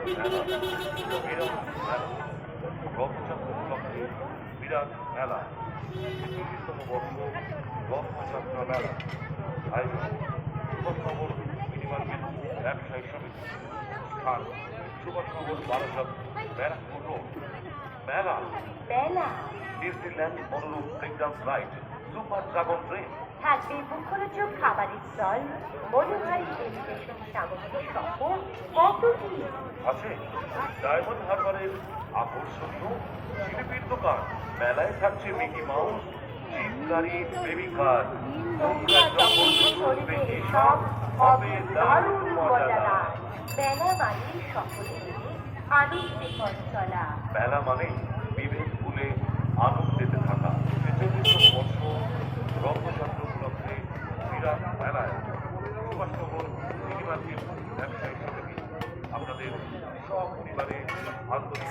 মেলা বিরাট মেলা রথযাত্রা উপলক্ষে বিরাট মেলা ৪৬তম বর্ষ রথযাত্রা মেলা আয়োজন সুভাষনগর মিনিমার্কেট ব্যবসায়ী সমিতি স্থান সুভাষনগর বারাসাত ব্যারাকপুর রোড মেলা মেলা ডিজনিল্যান্ড অনুরূপ ব্রেকডান্স রাইড সুপার ড্রাগন ট্রেন থাকবে মুখরোচক খাবারের স্টল মনোহারী এডুকেশন সামগ্রী সহ কত কি আছে ডায়মন্ড হারবারের আকর্ষণীয় শিল্পীর দোকান মেলায় থাকছে মিকি মাউস জিপ গাড়ি বেবি কার তোমরা যখন করবে এসব হবে দারুণ মজাদার মেলা মানে সকলে মিলে আনন্দে পথ চলা মেলা মানে বিভেদ ভুলে আনন্দেতে থাকা ৪৬তম বর্ষ রথযাত্রা উপলক্ষে বিরাট মেলায় সুভাষনগর মিনিমার্কেট ব্যবসায়ী সমিতি আপনাদের সব পরিবারে আন্তরিক